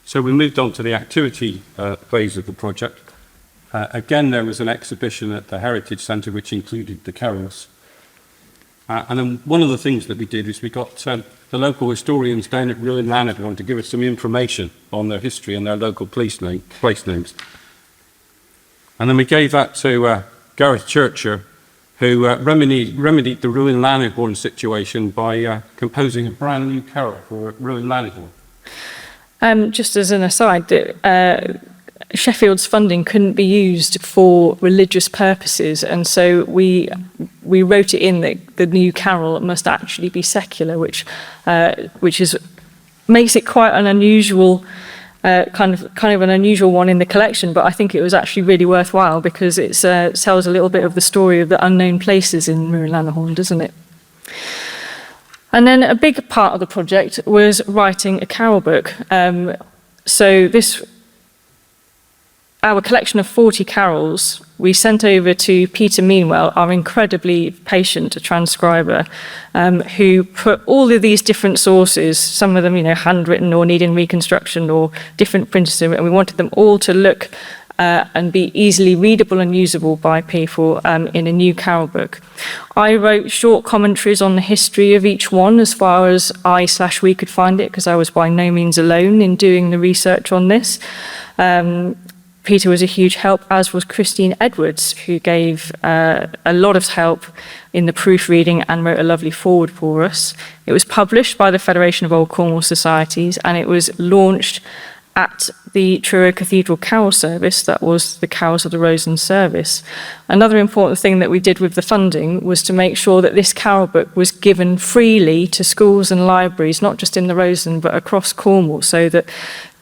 So we moved on to the activity phase of the project. Again, there was an exhibition at the Heritage Centre which included the carols. And then one of the things that we did is we got the local historians down at Ruan Lanihorne to give us some information on their history and their local place names. And then we gave that to Gareth Churcher, who remedied the Ruan Lanihorne situation by composing a brand new carol for Ruan Lanihorne. Just as an aside, Sheffield's funding couldn't be used for religious purposes, and so we wrote it in that the new carol must actually be secular, which makes it quite an unusual kind of an unusual one in the collection. But I think it was actually really worthwhile because it tells a little bit of the story of the unknown places in Ruan Lanihorne, doesn't it? And then a big part of the project was writing a carol book. So our collection of 40 carols, we sent over to Peter Meanwell, our incredibly patient transcriber, who put all of these different sources, some of them, handwritten or needing reconstruction or different printers, and we wanted them all to look and be easily readable and usable by people in a new carol book. I wrote short commentaries on the history of each one as far as we could find it, because I was by no means alone in doing the research on this. Peter was a huge help, as was Christine Edwards, who gave a lot of help in the proofreading and wrote a lovely foreword for us. It was published by the Federation of Old Cornwall Societies, and it was launched at the Truro Cathedral Carol Service. That was the carols of the Roseland service. Another important thing that we did with the funding was to make sure that this carol book was given freely to schools and libraries, not just in the Roseland, but across Cornwall, so that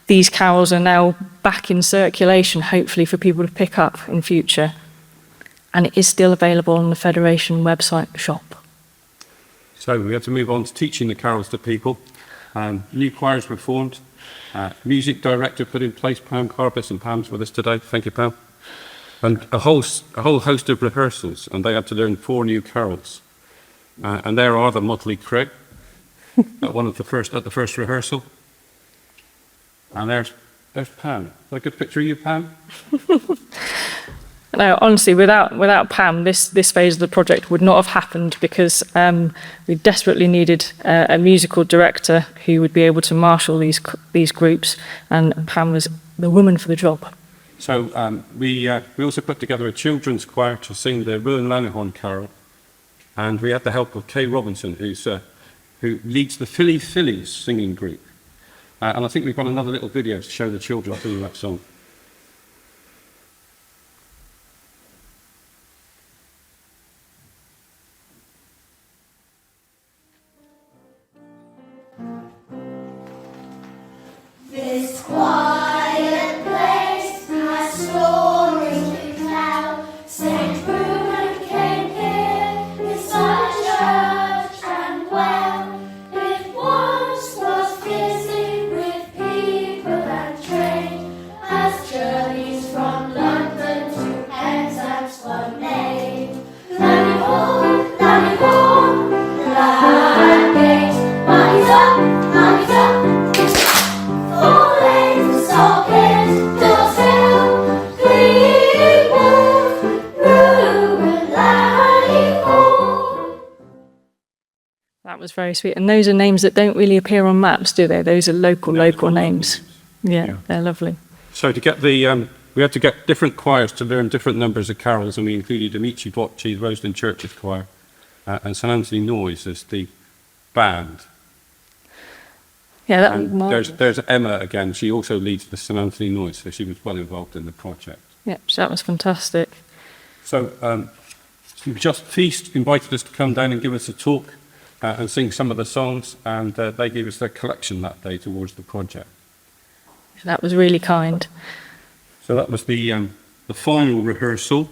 these carols are now back in circulation, hopefully for people to pick up in future. And it is still available on the Federation website shop. So we had to move on to teaching the carols to people. New choirs were formed. Music director put in place, Pam Carbis, and Pam's with us today. Thank you, Pam. And a whole host of rehearsals, and they had to learn 4 new carols. And there are the motley crew at the first rehearsal. And there's Pam. Is that a good picture of you, Pam? No, honestly, without Pam, this phase of the project would not have happened, because we desperately needed a musical director who would be able to marshal these groups, and Pam was the woman for the job. So we also put together a children's choir to sing the Ruan Lanihorne carol, and we had the help of Kay Robinson, who leads the Phillies singing group. And I think we've got another little video to show the children singing that song. This quiet place has stories to tell. St Ruan came here with such church and well. It once was busy with people and trade, as journeys from London to Penzance were made. Lanihorne, Lanihorne, land gate, money's up, money's up. That was very sweet. And those are names that don't really appear on maps, do they? Those are local names. Yeah, they're lovely. So to get we had to get different choirs to learn different numbers of carols, and we included Amici Bocci, Roseland Church's choir, and St Anthony Noise as the band. Yeah, that and was there's Emma again. She also leads the St Anthony Noise, so she was well involved in the project. Yeah, so that was fantastic. So Just Feast invited us to come down and give us a talk and sing some of the songs, and they gave us their collection that day towards the project. That was really kind. So that was the final rehearsal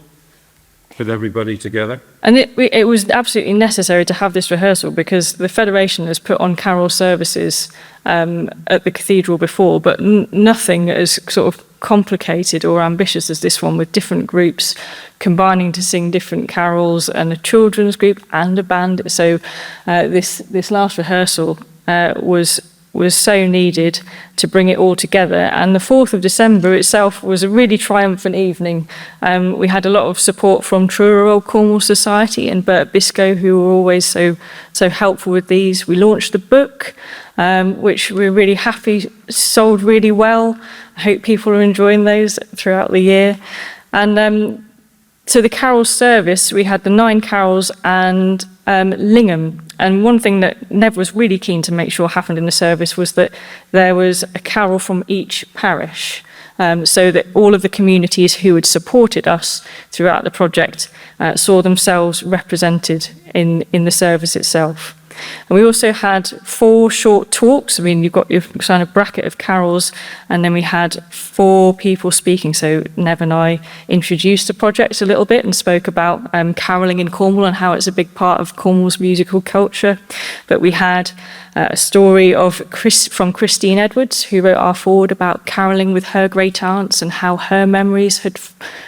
with everybody together. And it was absolutely necessary to have this rehearsal, because the Federation has put on carol services at the cathedral before, but nothing as sort of complicated or ambitious as this one, with different groups combining to sing different carols, and a children's group and a band. So this last rehearsal was was so needed to bring it all together. And the 4th of December itself was a really triumphant evening. We had a lot of support from Roseland Carol Society and Bert Biscoe, who were always so helpful with these. We launched the book, which we're really happy sold really well. I hope people are enjoying those throughout the year. And so the carol service, we had the 9 carols and Lingham. And one thing that Nev was really keen to make sure happened in the service was that there was a carol from each parish, so that all of the communities who had supported us throughout the project saw themselves represented in the service itself. And we also had 4 short talks. I mean, you've got your kind of bracket of carols, and then we had 4 people speaking. So Nev and I introduced the project a little bit and spoke about carolling in Cornwall and how it's a big part of Cornwall's musical culture. But we had a story from Christine Edwards, who wrote our foreword about carolling with her great aunts and how her memories had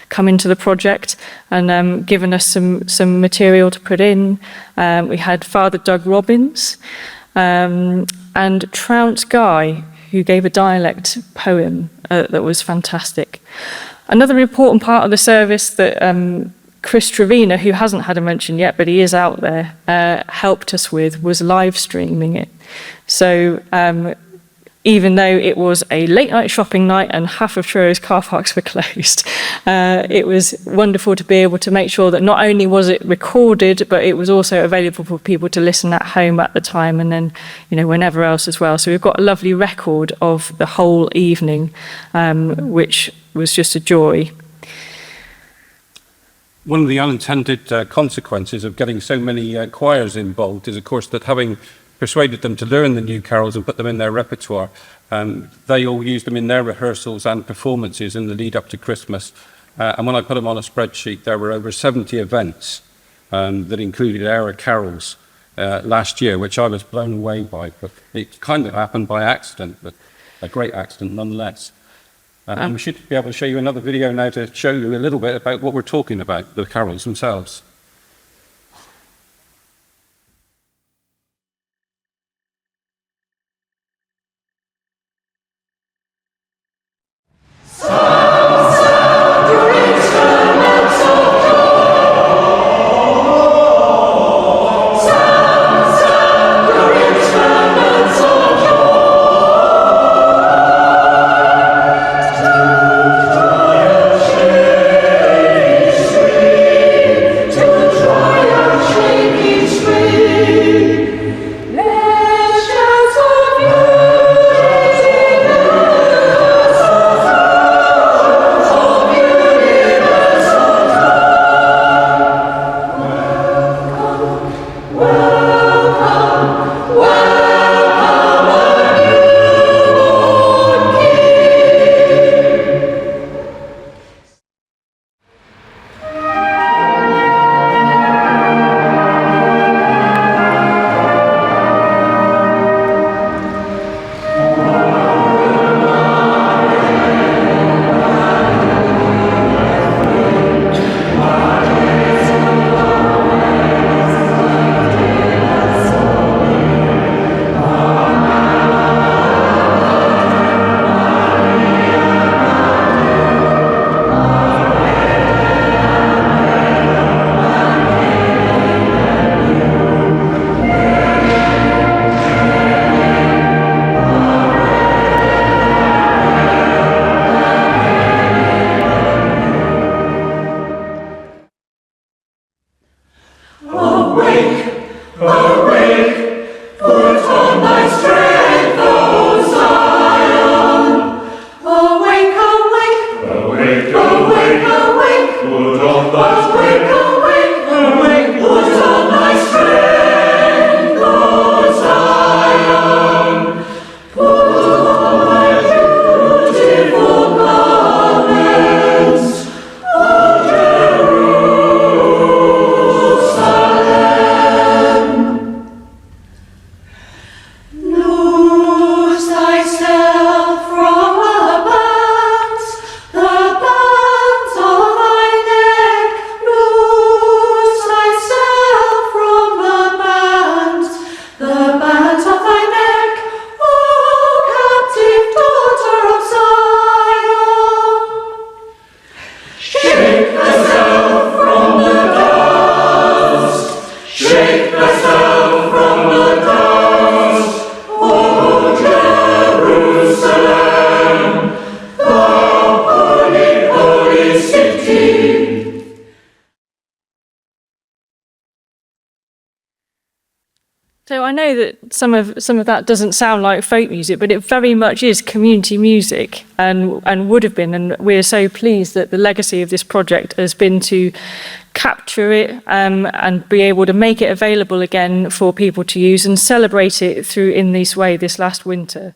come into the project and given us some material to put in. We had Father Doug Robbins and Trounce Guy, who gave a dialect poem that was fantastic. Another important part of the service that Chris Trevina, who hasn't had a mention yet, but he is out there, helped us with was live streaming it. So even though it was a late night shopping night and half of Truro's car parks were closed, it was wonderful to be able to make sure that not only was it recorded, but it was also available for people to listen at home at the time and then, whenever else as well. So we've got a lovely record of the whole evening, which was just a joy. One of the unintended consequences of getting so many choirs involved is, of course, that having persuaded them to learn the new carols and put them in their repertoire, they all used them in their rehearsals and performances in the lead up to Christmas. And when I put them on a spreadsheet, there were over 70 events that included era carols last year, which I was blown away by. But it kind of happened by accident, but a great accident nonetheless. And we should be able to show you another video now to show you a little bit about what we're talking about, the carols themselves. To So I know that some of that doesn't sound like folk music, but it very much is community music and would have been. And we're so pleased that the legacy of this project has been to capture it and be able to make it available again for people to use and celebrate it through in this way this last winter.